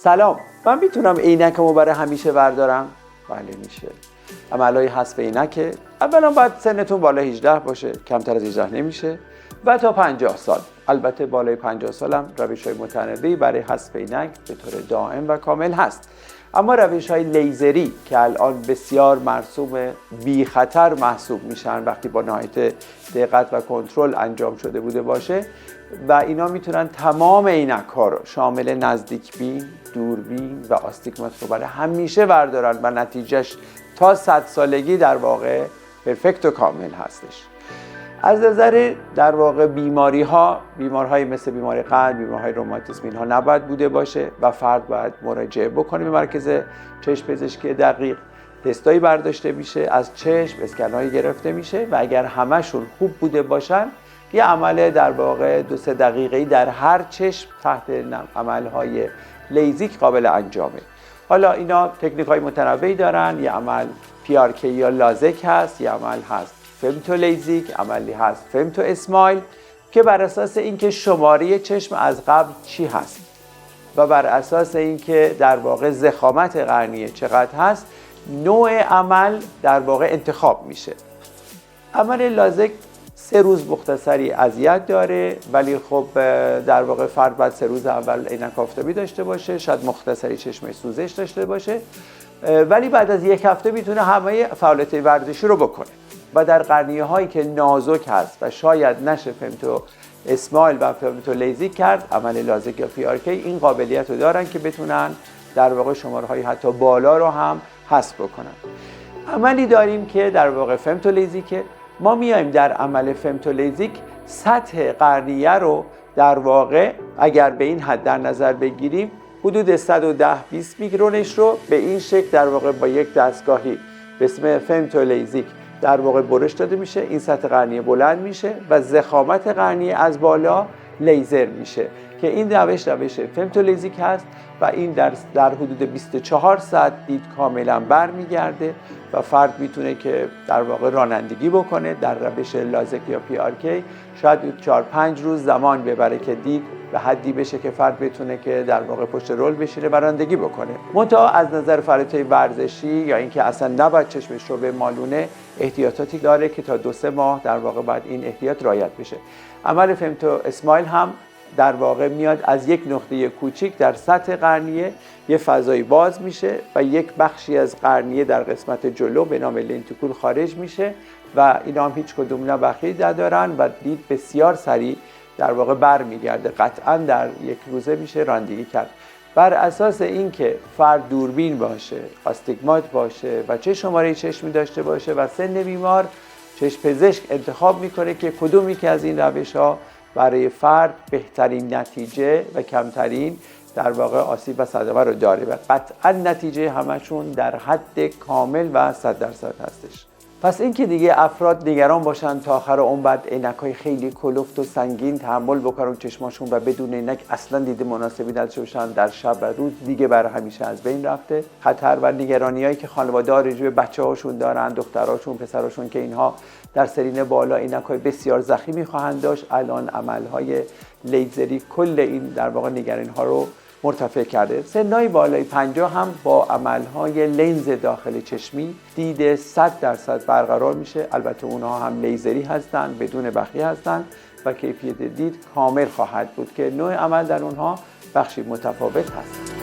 سلام، من میتونم عینکمو برای همیشه بردارم؟ بله میشه. عملهای حذف عینکه. اولا باید سنتون بالا 18 باشه، کمتر از 18 نمیشه و تا 50 سال. البته بالای 50 سالم روش‌های متنوعی برای حذف عینک به طور دائم و کامل هست. اما روش‌های لیزری که الان بسیار مرسوم بی خطر محسوب میشن وقتی با نهایت دقت و کنترل انجام شده بوده باشه و اینا میتونن تمام عینک‌ها رو شامل نزدیک بین، دوربین و آستیگمات رو برای همیشه بردارن و نتیجهش تا 100 سالگی در واقع پرفکت و کامل هستش. از نظر در واقع بیمارهای مثل بیماری قلب، بیمارهای روماتیسم اینها نباید بوده باشه و فرد باید مراجعه بکنه به مرکز چشم پزشکی دقیق. تستایی برداشته میشه از چشم، اسکن‌هایی گرفته میشه و اگر همشون خوب بوده باشن یه عمل در واقع 2-3 دقیقه‌ای در هر چشم تحت عملهای لیزیک قابل انجامه. حالا اینا تکنیک‌های متنوعی دارن. یه عمل PRK یا لازک هست، یه عمل هست femto لیزیک، عملی هست femto اسمایل که بر اساس اینکه شماره چشم از قبل چی هست و بر اساس اینکه در واقع ضخامت قرنیه چقدر هست نوع عمل در واقع انتخاب میشه. عمل لازک 3 روز مختصری اذیت داره ولی خب در واقع فرد باید 3 روز اول عینک آفتابی داشته باشه، شاید مختصری چشمش سوزش داشته باشه ولی بعد از 1 هفته میتونه همه فعالیت ورزشی رو بکنه و در قرنیه هایی که نازک هست و شاید نشه femto اسمایل و femto لیزیک کرد، عمل لازک یا PRK این قابلیت رو دارن که بتونن در واقع شماره های حتی بالا رو هم حذف بکنن. عملی داریم که در واقع femto لیزیکه. ما میایم در عمل femto لیزیک سطح قرنیه رو در واقع اگر به این حد در نظر بگیریم حدود 110-20 میکرونش رو به این شکل در واقع با یک دستگاهی به اسم femto لیزیک در واقع برش داده میشه. این سطح قرنیه بلند میشه و ضخامت قرنیه از بالا لیزر میشه که این روش femto لیزیک هست و این در حدود 24 ساعت دید کاملا برمیگرده و فرد میتونه که در واقع رانندگی بکنه. در روش لازک یا PRK شاید 4-5 روز زمان ببره که دید به حدی بشه که فرد بتونه که در واقع پشت رول بشینه و رانندگی بکنه. منتها از نظر فعالیت‌های ورزشی یا اینکه اصلا نباید چشمش رو به مالونه احتیاطاتی داره که تا 2-3 ماه در واقع باید این احتیاط رعایت بشه. عمل femto اسمایل هم در واقع میاد از یک نقطه کوچیک در سطح قرنیه یه فضایی باز میشه و یک بخشی از قرنیه در قسمت جلو به نام لنتیکول خارج میشه و اینا هم هیچ کدوم نه بخیه ندارن و دید بسیار سریع در واقع برمیگرده. قطعا در 1 روزه میشه رانندگی کرد. بر اساس اینکه فرد دوربین باشه، آستیگمات باشه و چه شماره چشمی داشته باشه و سن بیمار، چشم پزشک انتخاب میکنه که کدومی که از این روش‌ها برای فرد بهترین نتیجه و کمترین در واقع آسیب و صدمه رو داره و قطعا نتیجه همشون در حد کامل و 100% هستش. پس این که دیگه افراد نگران باشن تا آخر عمر بعد عینک‌های خیلی کلفت و سنگین تحمل بکنن چشماشون و بدون عینک اصلا دید مناسبی نداشته باشن در شب و روز دیگه برای همیشه از بین رفته. خطر و نگرانیایی که خانواده‌ها راجع به بچه‌هاشون دارن، دختراشون، پسراشون که اینها در سرین بالا عینک‌های بسیار ضخیمی خواهند داشت، الان عمل‌های لیزری کل این در واقع نگرانی‌ها رو مرتفع کرده. سن‌های بالای 50 هم با عمل‌های لنز داخل چشمی دید 100% برقرار میشه. البته اونها هم لیزری هستن، بدون بخیه هستن و کیفیت دید کامل خواهد بود که نوع عمل در اونها بخشی متفاوت هست.